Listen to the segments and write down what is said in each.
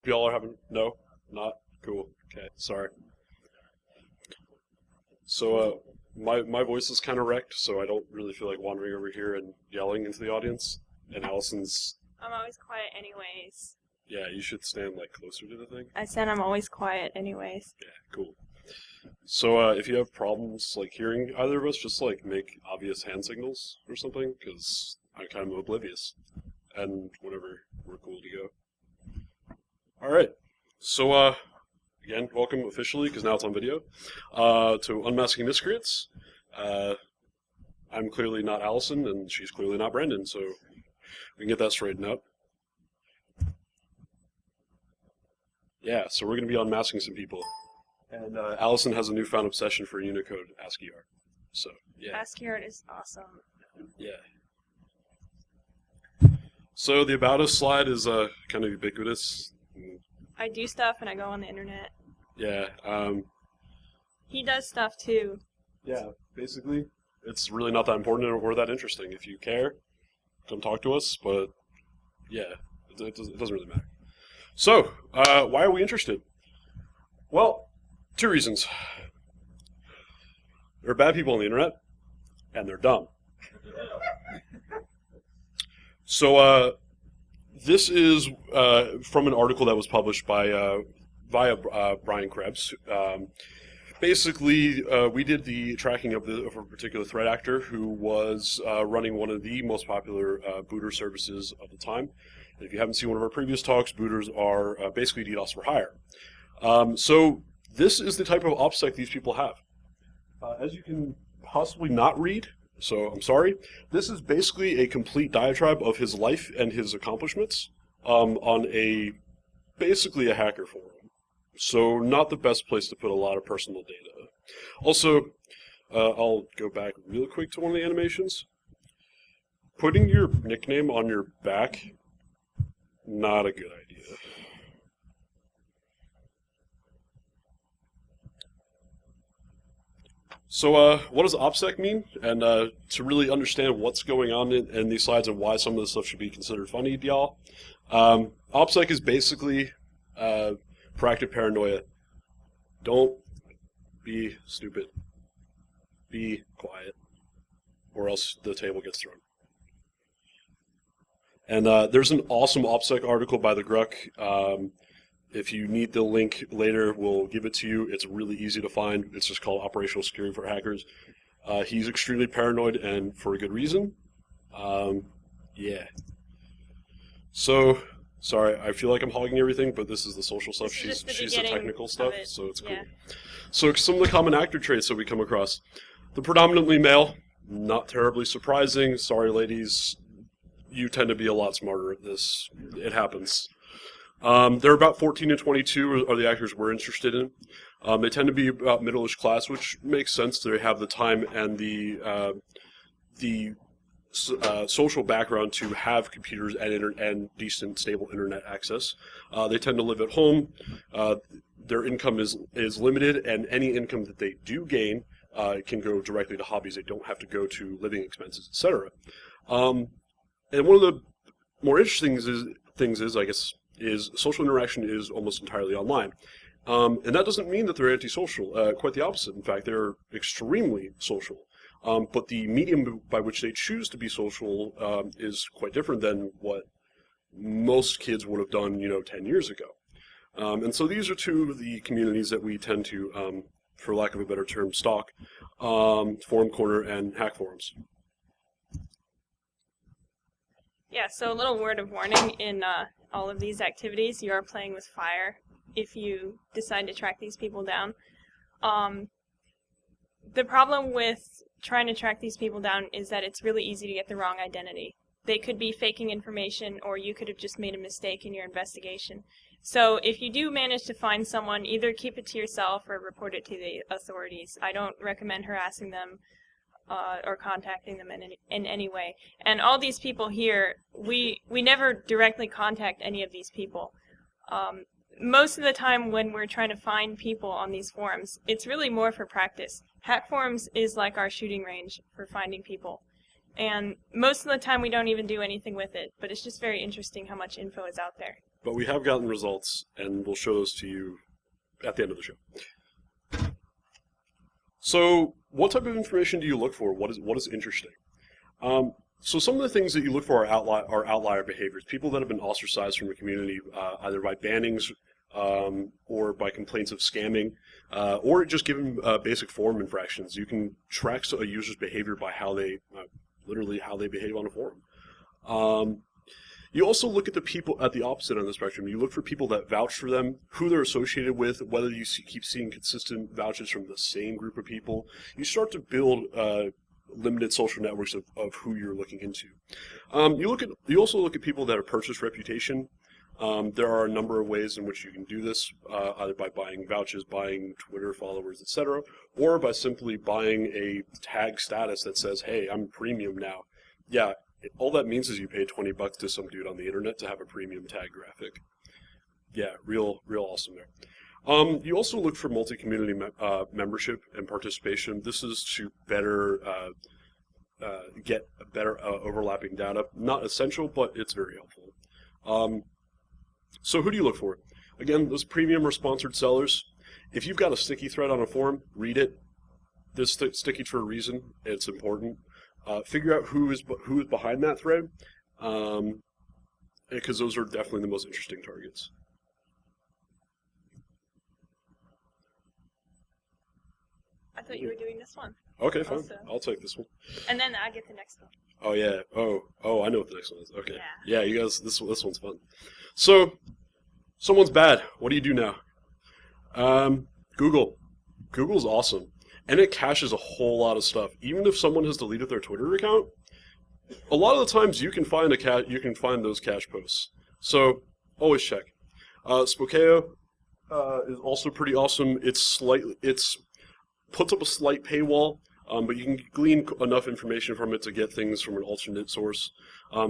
y'all are having... No? Not? Cool. Okay, sorry. So, my voice is kind of wrecked, so I don't really feel like wandering over here and yelling into the audience. And Allison's... I'm always quiet anyways. Yeah, you should stand, like, closer to the thing. I said I'm always quiet anyways. Yeah, cool. So, if you have problems, like, hearing either of us, just, like, make obvious hand signals or something, because I'm kind of oblivious. And whatever, we're cool to go. Alright, so, again, welcome officially, because now it's on video, to Unmasking Miscreants. I'm clearly not Allison, and she's clearly not Brendan, so we can get that straightened out. Yeah, so we're going to be unmasking some people. And Allison has a newfound obsession for Unicode ASCII art. So, yeah. ASCII art is awesome. Yeah. So the About Us slide is kind of ubiquitous. I do stuff and I go on the internet. Yeah. He does stuff too. Yeah, basically, it's really not that important or that interesting. If you care, come talk to us, but yeah, it doesn't really matter. So, why are we interested? Well, two reasons. There are bad people on the internet, and they're dumb. So, this is from an article that was published by via Brian Krebs. Basically, we did the tracking of a particular threat actor who was running one of the most popular booter services of the time. And if you haven't seen one of our previous talks, booters are basically DDoS for hire. So this is the type of OPSEC these people have. As you can possibly not read, so I'm sorry, this is basically a complete diatribe of his life and his accomplishments on basically a hacker forum. So not the best place to put a lot of personal data. Also, I'll go back real quick to one of the animations. Putting your nickname on your back, not a good idea. So what does OPSEC mean? And to really understand what's going on in these slides and why some of this stuff should be considered funny to y'all, OPSEC is basically proactive paranoia. Don't be stupid. Be quiet, or else the table gets thrown. And there's an awesome OPSEC article by the Gruck. If you need the link later, we'll give it to you. It's really easy to find. It's just called Operational Security for Hackers. He's extremely paranoid, and for a good reason. Yeah. So, sorry, I feel like I'm hogging everything, but this is the social stuff. She's the technical stuff, so it's cool. So some of the common actor traits that we come across. The predominantly male, not terribly surprising. Sorry, ladies. You tend to be a lot smarter at this. It happens. They're about 14 to 22 are the actors we're interested in. They tend to be about middle-ish class, which makes sense. They have the time and the social background to have computers and decent, stable internet access. They tend to live at home. Their income is limited, and any income that they do gain can go directly to hobbies. They don't have to go to living expenses, etc. And one of the more interesting things is, I guess, is social interaction is almost entirely online. And that doesn't mean that they're antisocial. Quite the opposite. In fact, they're extremely social. But the medium by which they choose to be social is quite different than what most kids would have done, 10 years ago. And so these are two of the communities that we tend to, for lack of a better term, stalk. Forum Corner and Hack Forums. Yeah, so a little word of warning in all of these activities, you are playing with fire if you decide to track these people down. The problem with trying to track these people down is that it's really easy to get the wrong identity. They could be faking information, or you could have just made a mistake in your investigation. So if you do manage to find someone, either keep it to yourself or report it to the authorities. I don't recommend harassing them or contacting them in any way. And all these people here, we never directly contact any of these people. Most of the time when we're trying to find people on these forums, it's really more for practice. Hack forums is like our shooting range for finding people. And most of the time we don't even do anything with it, but it's just very interesting how much info is out there. But we have gotten results, and we'll show those to you at the end of the show. So, what type of information do you look for? What is interesting? So some of the things that you look for are outlier behaviors. People that have been ostracized from a community, either by bannings or by complaints of scamming, or just given basic forum infractions. You can track a user's behavior by how they, literally how they behave on a forum. You also look at the people at the opposite end of the spectrum. You look for people that vouch for them, who they're associated with, whether you keep seeing consistent vouches from the same group of people. You start to build limited social networks of who you're looking into. You also look at people that have purchased reputation. There are a number of ways in which you can do this, either by buying vouchers, buying Twitter followers, etc., or by simply buying a tag status that says, "Hey, I'm premium now." Yeah. All that means is you pay $20 to some dude on the internet to have a premium tag graphic. Yeah, real awesome there. You also look for multi-community membership and participation. This is to better get better overlapping data. Not essential, but it's very helpful. So who do you look for? Again, those premium or sponsored sellers. If you've got a sticky thread on a forum, read it. This sticky for a reason. It's important. Figure out who is behind that thread, because those are definitely the most interesting targets. I thought you were doing this one. Okay, fine. Also. I'll take this one. And then I get the next one. Oh yeah. Oh, I know what the next one is. Okay. Yeah. Yeah, you guys. This one's fun. So, someone's bad. What do you do now? Google. Google's awesome. And it caches a whole lot of stuff. Even if someone has deleted their Twitter account, a lot of the times you can find those cache posts. So always check. Spokeo is also pretty awesome. It's puts up a slight paywall, but you can glean enough information from it to get things from an alternate source.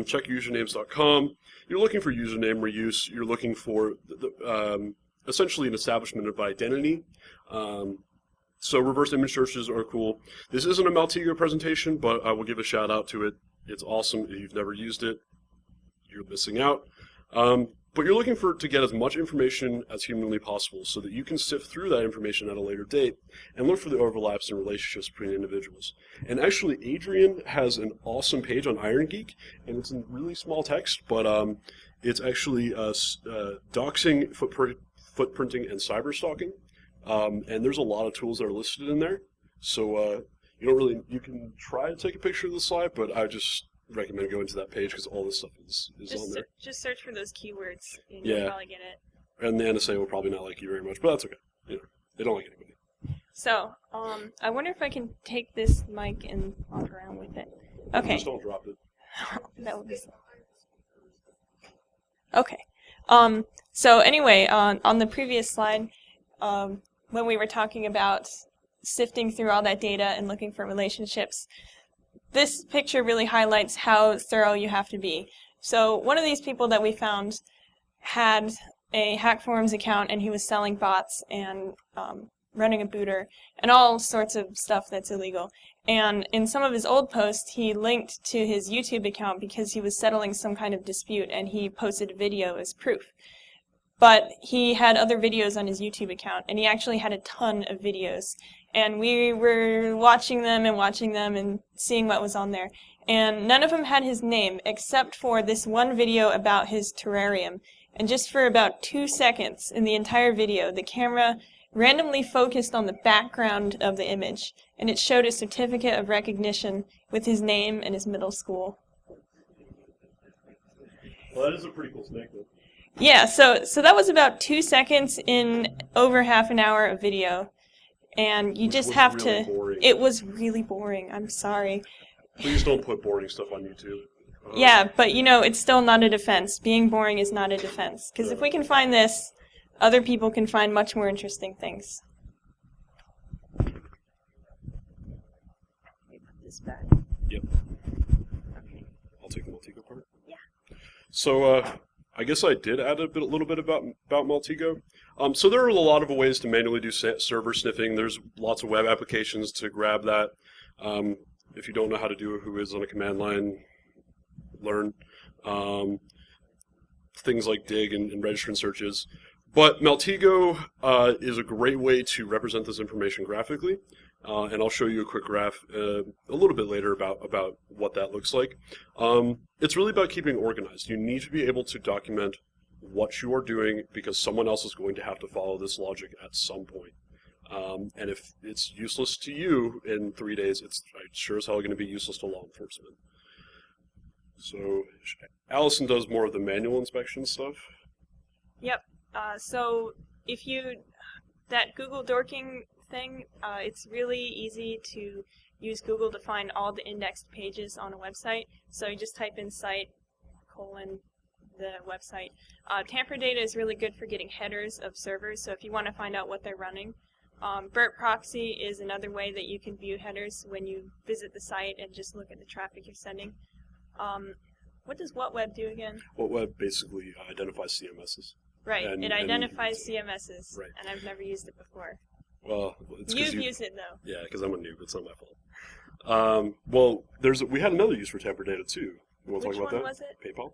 Check usernames.com. You're looking for username reuse. You're looking for essentially an establishment of identity. So reverse image searches are cool. This isn't a Maltego presentation, but I will give a shout out to it. It's awesome. If you've never used it, you're missing out. But you're looking to get as much information as humanly possible so that you can sift through that information at a later date and look for the overlaps and relationships between individuals. And actually, Adrian has an awesome page on Iron Geek, and it's in really small text, but it's actually doxing, footprinting, and cyberstalking. And there's a lot of tools that are listed in there. So you can try to take a picture of the slide, but I just recommend going to that page because all this stuff is on there. Just search for those keywords and you'll probably get it. And the NSA will probably not like you very much, but that's okay. They don't like anybody. So, I wonder if I can take this mic and walk around with it. Okay. Just don't drop it. That would be... Okay. So anyway, on the previous slide, when we were talking about sifting through all that data and looking for relationships, this picture really highlights how thorough you have to be. So one of these people that we found had a Hack Forums account, and he was selling bots and running a booter and all sorts of stuff that's illegal. And in some of his old posts, he linked to his YouTube account because he was settling some kind of dispute, and he posted a video as proof. But he had other videos on his YouTube account, and he actually had a ton of videos. And we were watching them and seeing what was on there. And none of them had his name, except for this one video about his terrarium. And just for about 2 seconds in the entire video, the camera randomly focused on the background of the image, and it showed a certificate of recognition with his name and his middle school. Well, that is a pretty cool snake, though. Yeah, so that was about 2 seconds in over half an hour of video, and you just have to... Boring. It was really boring, I'm sorry. Please don't put boring stuff on YouTube. Yeah, but it's still not a defense. Being boring is not a defense, because if we can find this, other people can find much more interesting things. Let me put this back. Yep. I'll take the Maltego part. Yeah. So, I guess I did add a little bit about Maltego. So there are a lot of ways to manually do server sniffing. There's lots of web applications to grab that. if you don't know how to do a who is on a command line, learn. Things like dig and registrant searches. But Maltego is a great way to represent this information graphically, and I'll show you a quick graph a little bit later about what that looks like. It's really about keeping organized. You need to be able to document what you are doing because someone else is going to have to follow this logic at some point. And if it's useless to you in 3 days, it's sure as hell going to be useless to law enforcement. So Allixon does more of the manual inspection stuff. Yep. So if that Google dorking thing, it's really easy to use Google to find all the indexed pages on a website. So you just type in site, the website. Tamper data is really good for getting headers of servers, so if you want to find out what they're running. BERT proxy is another way that you can view headers when you visit the site and just look at the traffic you're sending. What does WhatWeb do again? WhatWeb basically identifies CMSs. Right, it identifies CMSs, right. And I've never used it before. Well, it's You've used it though. Yeah, because I'm a noob. It's not my fault. Well, we had another use for tamper data too. You want to talk about that? Which one was it? PayPal.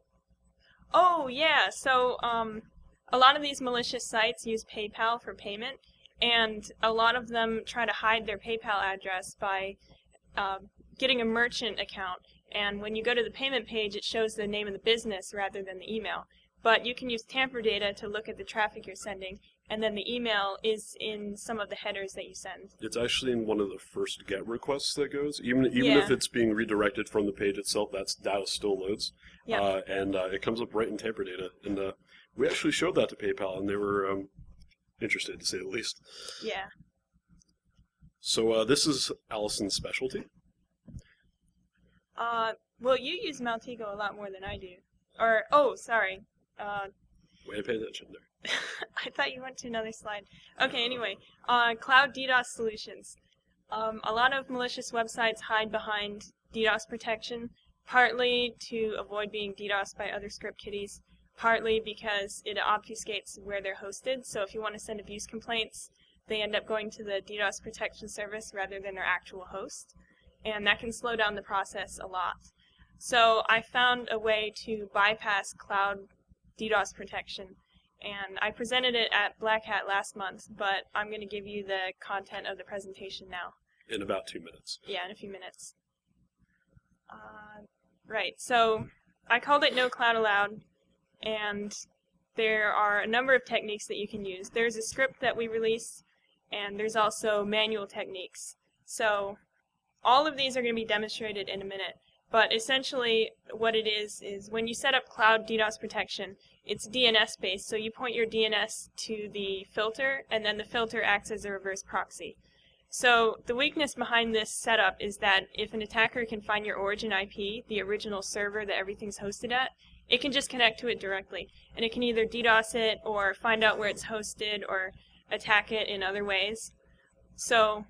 Oh yeah. So a lot of these malicious sites use PayPal for payment, and a lot of them try to hide their PayPal address by getting a merchant account. And when you go to the payment page, it shows the name of the business rather than the email. But you can use tamper data to look at the traffic you're sending, and then the email is in some of the headers that you send. It's actually in one of the first GET requests that goes. Even if it's being redirected from the page itself, that data still loads. Yep. And it comes up right in tamper data. And we actually showed that to PayPal, and they were interested, to say the least. Yeah. So this is Allison's specialty. Well, you use Maltego a lot more than I do. Or, oh, sorry. Way to pay attention there. I thought you went to another slide. Okay, anyway, Cloud DDoS solutions. A lot of malicious websites hide behind DDoS protection, partly to avoid being DDoSed by other script kiddies, partly because it obfuscates where they're hosted. So if you want to send abuse complaints, they end up going to the DDoS protection service rather than their actual host. And that can slow down the process a lot. So I found a way to bypass cloud DDoS protection, and I presented it at Black Hat last month, but I'm going to give you the content of the presentation now. In about 2 minutes. Yeah, in a few minutes. Right, so I called it No Cloud Allowed, and there are a number of techniques that you can use. There's a script that we released, and there's also manual techniques. So all of these are going to be demonstrated in a minute, but essentially what it is when you set up cloud DDoS protection, it's DNS based, so you point your DNS to the filter, and then the filter acts as a reverse proxy. So the weakness behind this setup is that if an attacker can find your origin IP, the original server that everything's hosted at, it can just connect to it directly, and it can either DDoS it or find out where it's hosted or attack it in other ways. So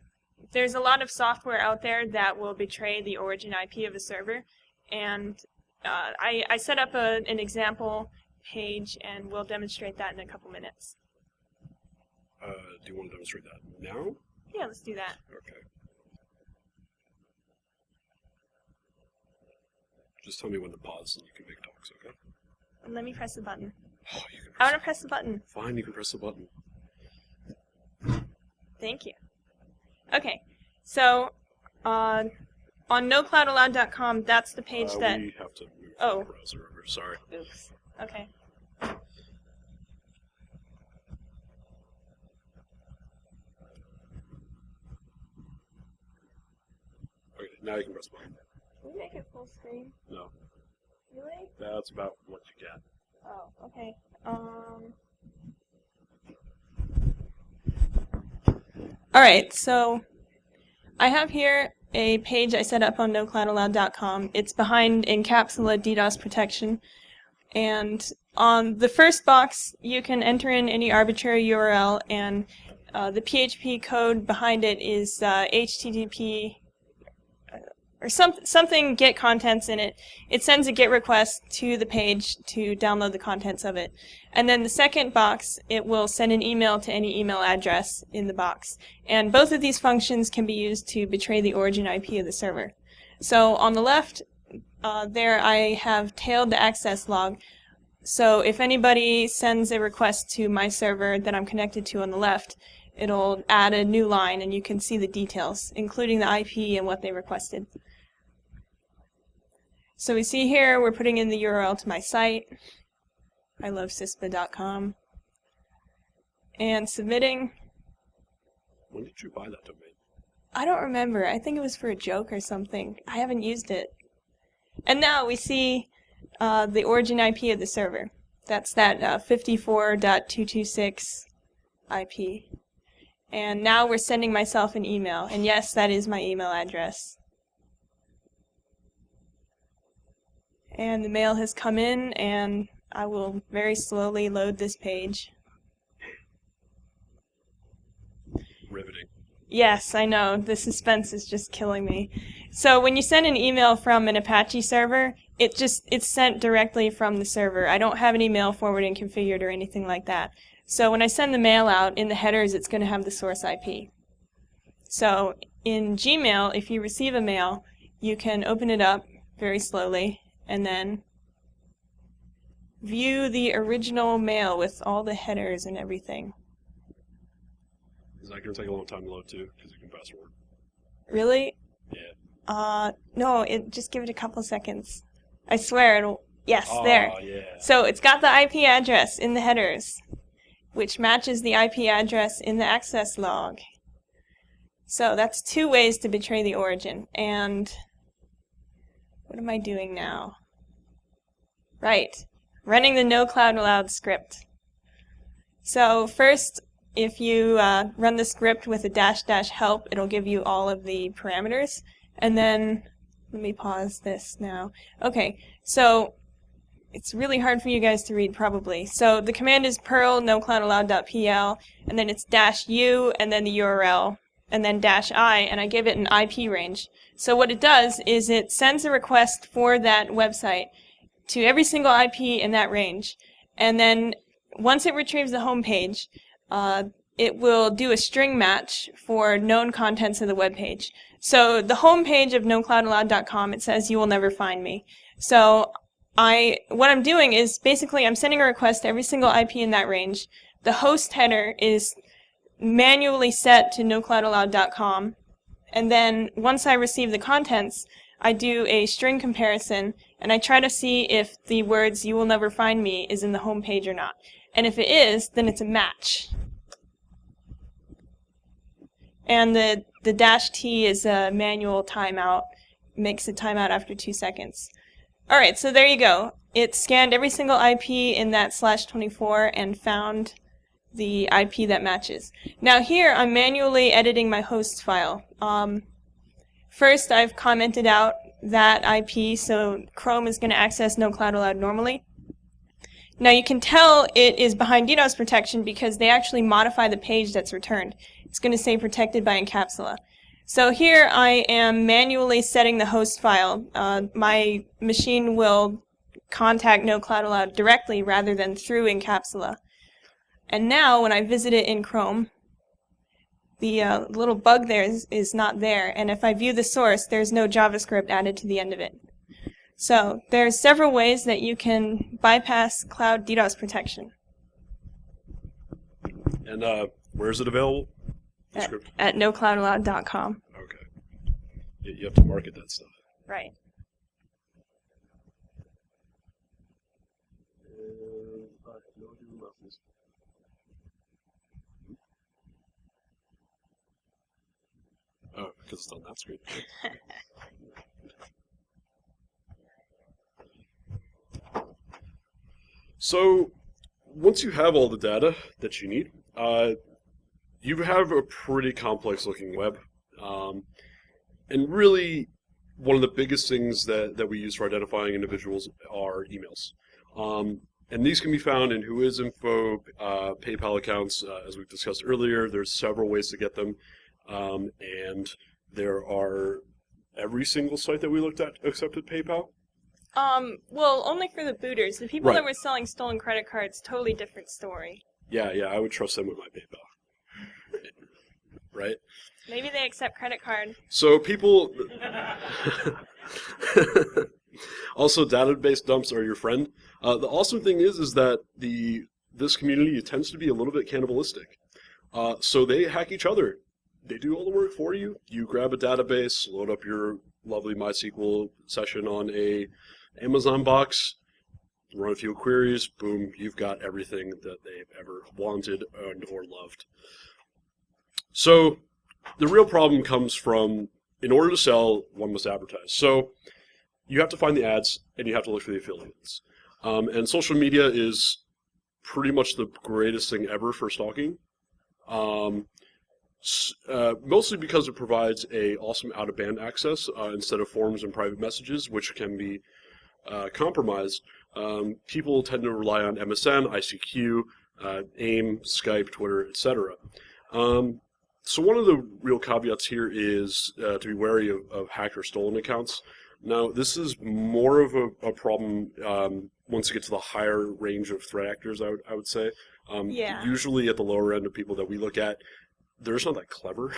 there's a lot of software out there that will betray the origin IP of a server, and I set up an example page, and we'll demonstrate that in a couple minutes. Do you want to demonstrate that now? Yeah, let's do that. Okay. Just tell me when to pause and you can make talks, okay? Let me press the button. Oh, you can I want to press the button. Fine, you can press the button. Thank you. Okay, so on nocloudallowed.com, that's the page that... We have to move Oh. the browser over, sorry. Oops. Okay. Okay, now you can press the button. Can we make it full screen? No, Really? that's about what you get. Oh, okay. Alright, so I have here a page I set up on nocloudallowed.com. It's behind Encapsula DDoS protection. And on the first box, you can enter in any arbitrary URL, and the PHP code behind it is HTTP or something get contents in it. It sends a GET request to the page to download the contents of it. And then the second box, it will send an email to any email address in the box. And both of these functions can be used to betray the origin IP of the server. So on the left, there I have tailed the access log. So if anybody sends a request to my server that I'm connected to on the left, it'll add a new line and you can see the details, including the IP and what they requested. So we see here we're putting in the URL to my site, ilovesyspa.com, and submitting. When did you buy that domain? I don't remember. I think it was for a joke or something. I haven't used it. And now we see the origin IP of the server. That's that 54.226 IP. And now we're sending myself an email. And yes, that is my email address. And the mail has come in, and I will very slowly load this page. Riveting. Yes, I know. The suspense is just killing me. So when you send an email from an Apache server, it's sent directly from the server. I don't have any mail forwarding configured or anything like that. So when I send the mail out, in the headers it's going to have the source IP. So in Gmail, if you receive a mail, you can open it up very slowly and then view the original mail with all the headers and everything. Is that going to take a long time to load too? Because you can fast forward. Really? Yeah. No, just give it a couple seconds. I swear it'll, yes, there. Yeah. So it's got the IP address in the headers, which matches the IP address in the access log. So that's 2 ways to betray the origin. And what am I doing now? Right, running the no cloud allowed script. So first, if you run the script with a -- help, it'll give you all of the parameters. And then, let me pause this now. Okay, so it's really hard for you guys to read probably. So the command is perl nocloudallowed.pl, and then it's -u, and then the URL, and then -i, and I give it an IP range. So what it does is it sends a request for that website to every single IP in that range, and then once it retrieves the home page, it will do a string match for known contents of the web page. So the home page of nocloudallowed.com, it says you will never find me. So what I'm doing is basically I'm sending a request to every single IP in that range. The host header is manually set to nocloudallowed.com, and then once I receive the contents, I do a string comparison and I try to see if the words "you will never find me" is in the home page or not. And if it is, then it's a match. And the -t is a manual timeout, makes a timeout after 2 seconds. Alright, so there you go. It scanned every single IP in that /24 and found the IP that matches. Now here I'm manually editing my host file. First I've commented out that IP, so Chrome is going to access nocloudallowed normally. Now you can tell it is behind DDoS protection because they actually modify the page that's returned. It's going to say protected by encapsula. So here I am manually setting the host file. My machine will contact nocloudallowed directly rather than through encapsula. And now when I visit it in Chrome, the little bug there is not there. And if I view the source, there's no JavaScript added to the end of it. So there's several ways that you can bypass cloud DDoS protection. And where is it available? At nocloudallowed.com. Okay. You have to market that stuff. Right. Oh, because it's on that screen. So, once you have all the data that you need, you have a pretty complex looking web. And really, one of the biggest things that we use for identifying individuals are emails. And these can be found in Whoisinfo, PayPal accounts, as we've discussed earlier. There's several ways to get them. And there are every single site that we looked at accepted PayPal. Well, only for the booters. The people Right. that were selling stolen credit cards, totally different story. Yeah, I would trust them with my PayPal. Right? Maybe they accept credit card. So people, Also, database dumps are your friend. The awesome thing is that this community tends to be a little bit cannibalistic. So they hack each other. They do all the work for you. You grab a database, load up your lovely MySQL session on a Amazon box, run a few queries, boom, you've got everything that they've ever wanted and or loved. So the real problem comes from, in order to sell, one must advertise. So you have to find the ads, and you have to look for the affiliates. And social media is pretty much the greatest thing ever for stalking. Mostly because it provides a awesome out-of-band access instead of forums and private messages, which can be compromised. People tend to rely on MSN, ICQ, AIM, Skype, Twitter, etc. So one of the real caveats here is to be wary of hacker-stolen accounts. Now, this is more of a problem once you get to the higher range of threat actors, I would say. Yeah. Usually at the lower end of people that we look at, they're just not that clever.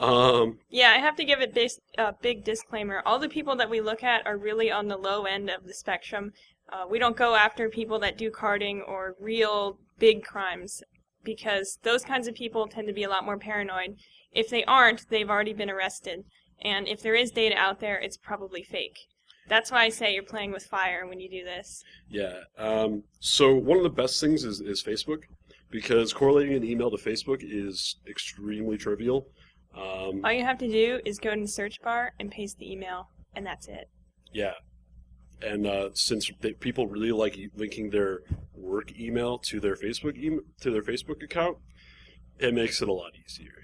Yeah, I have to give a big disclaimer. All the people that we look at are really on the low end of the spectrum. We don't go after people that do carding or real big crimes, because those kinds of people tend to be a lot more paranoid. If they aren't, they've already been arrested. And if there is data out there, it's probably fake. That's why I say you're playing with fire when you do this. Yeah. So one of the best things is Facebook, because correlating an email to Facebook is extremely trivial. All you have to do is go in the search bar and paste the email, and that's it. Yeah. And since people really like linking their work email to their Facebook account, it makes it a lot easier.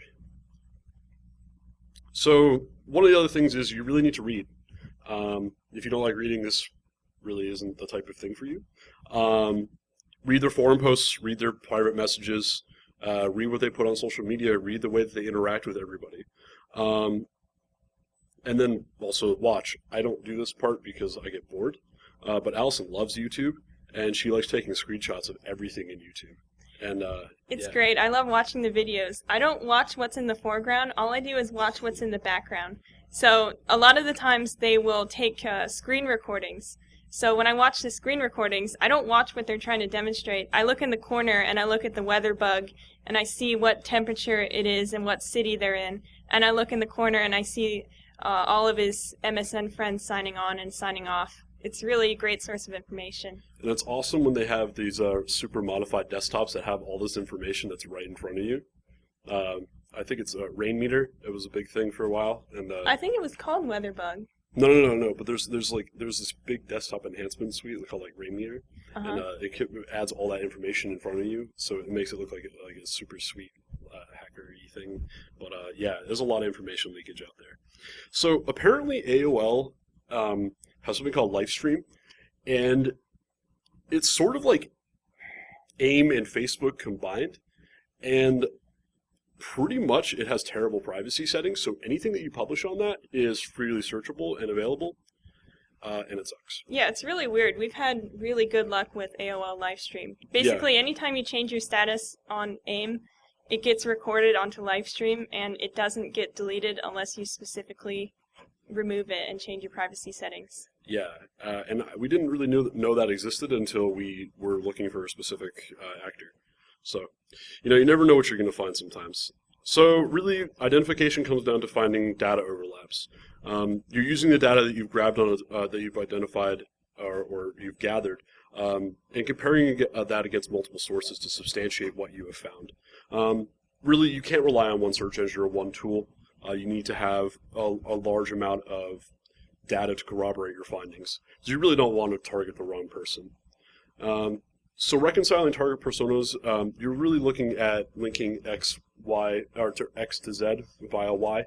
So one of the other things is you really need to read. If you don't like reading, this really isn't the type of thing for you. Read their forum posts, read their private messages, read what they put on social media, read the way that they interact with everybody. And then also watch. I don't do this part because I get bored, but Allison loves YouTube, and she likes taking screenshots of everything in YouTube. And it's great. I love watching the videos. I don't watch what's in the foreground. All I do is watch what's in the background. So a lot of the times they will take screen recordings. So when I watch the screen recordings, I don't watch what they're trying to demonstrate. I look in the corner and I look at the weather bug and I see what temperature it is and what city they're in. And I look in the corner and I see all of his MSN friends signing on and signing off. It's really a great source of information. And it's awesome when they have these super modified desktops that have all this information that's right in front of you. I think it's a rain meter. It was a big thing for a while, and I think it was called Weatherbug. No. But there's this big desktop enhancement suite called like rain meter, and it adds all that information in front of you, so it makes it look like a super sweet hacker-y thing. But yeah, there's a lot of information leakage out there. So apparently AOL has something called Livestream, and it's sort of like AIM and Facebook combined, and pretty much it has terrible privacy settings, so anything that you publish on that is freely searchable and available, and it sucks. Yeah, it's really weird. We've had really good luck with AOL Livestream. Basically, anytime you change your status on AIM, it gets recorded onto Livestream, and it doesn't get deleted unless you specifically remove it and change your privacy settings. Yeah, and we didn't really know that existed until we were looking for a specific actor. So, you never know what you're going to find sometimes. So, really, identification comes down to finding data overlaps. You're using the data that you've grabbed on that you've identified or you've gathered, and comparing that against multiple sources to substantiate what you have found. Really, you can't rely on one search engine or one tool. You need to have a large amount of data to corroborate your findings. So you really don't want to target the wrong person. So reconciling target personas, you're really looking at linking X to Z via Y.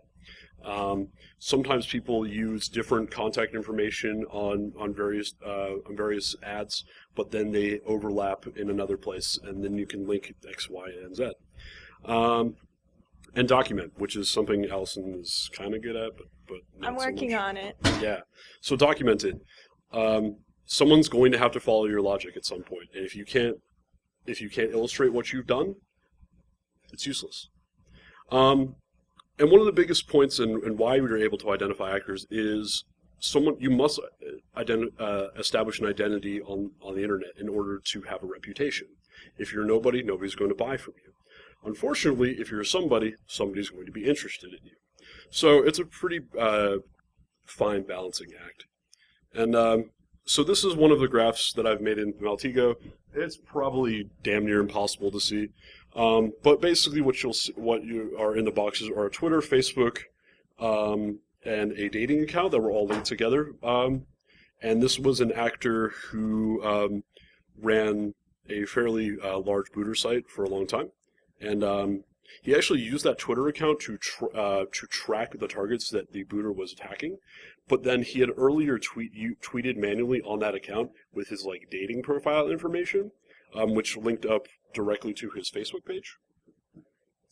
Sometimes people use different contact information on various ads, but then they overlap in another place, and then you can link X, Y, and Z. And document, which is something Allison is kind of good at, but not I'm working on it. Yeah. So document it. Someone's going to have to follow your logic at some point, and if you can't illustrate what you've done, it's useless. And one of the biggest points and why we were able to identify hackers is you must establish an identity on the internet in order to have a reputation. If you're nobody, nobody's going to buy from you. Unfortunately, if you're somebody, somebody's going to be interested in you. So it's a pretty fine balancing act. And so this is one of the graphs that I've made in Maltego. It's probably damn near impossible to see. But basically what you are in the boxes are Twitter, Facebook, and a dating account that were all linked together. And this was an actor who ran a fairly large booter site for a long time. And he actually used that Twitter account to track the targets that the booter was attacking. But then he had earlier tweeted manually on that account with his like dating profile information, which linked up directly to his Facebook page.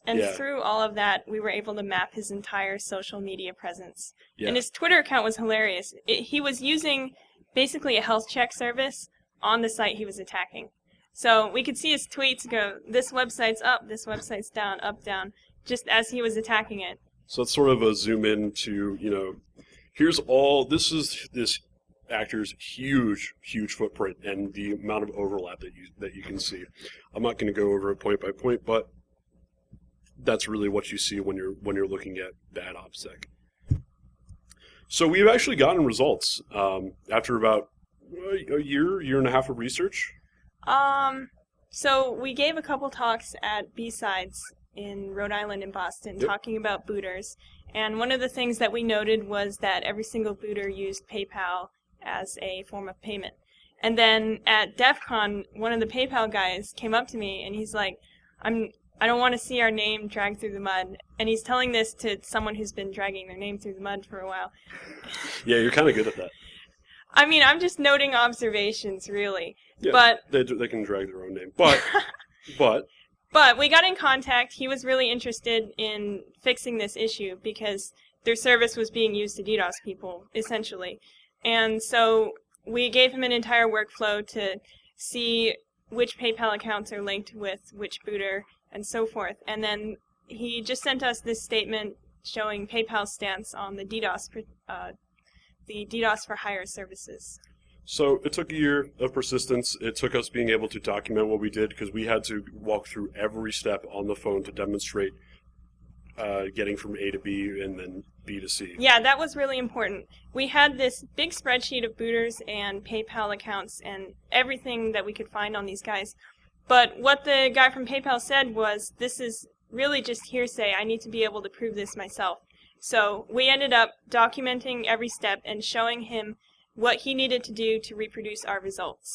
And through all of that, we were able to map his entire social media presence. Yeah. And his Twitter account was hilarious. He was using basically a health check service on the site he was attacking. So we could see his tweets go, this website's up, this website's down, up, down, just as he was attacking it. So it's sort of a zoom in to, this is this actor's huge footprint and the amount of overlap that you can see. I'm not going to go over it point by point, but that's really what you see when you're looking at bad OPSEC. So we've actually gotten results after about a year and a half of research. So we gave a couple talks at B-Sides in Rhode Island and Boston talking about booters. And one of the things that we noted was that every single booter used PayPal as a form of payment. And then at DerbyCon, one of the PayPal guys came up to me and he's like, I don't want to see our name dragged through the mud. And he's telling this to someone who's been dragging their name through the mud for a while. Yeah, you're kind of good at that. I mean, I'm just noting observations, really. Yeah, but they can drag their own name. But we got in contact. He was really interested in fixing this issue because their service was being used to DDoS people, essentially. And so we gave him an entire workflow to see which PayPal accounts are linked with which booter and so forth. And then he just sent us this statement showing PayPal's stance on the DDoS for hire services. So it took a year of persistence. It took us being able to document what we did because we had to walk through every step on the phone to demonstrate getting from A to B and then B to C. Yeah, that was really important. We had this big spreadsheet of booters and PayPal accounts and everything that we could find on these guys. But what the guy from PayPal said was, this is really just hearsay. I need to be able to prove this myself. So we ended up documenting every step and showing him what he needed to do to reproduce our results.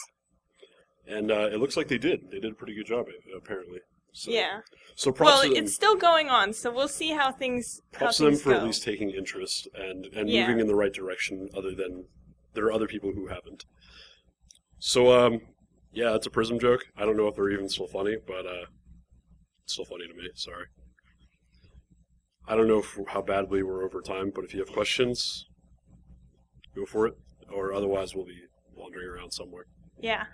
And it looks like they did. They did a pretty good job, apparently. So, yeah. So props to them. It's still going on, so we'll see how things go. Props to them for at least taking interest and moving in the right direction, other than there are other people who haven't. So, yeah, it's a Prism joke. I don't know if they're even still funny, but it's still funny to me. Sorry. I don't know how badly we're over time, but if you have questions, go for it. Or otherwise, we'll be wandering around somewhere. Yeah.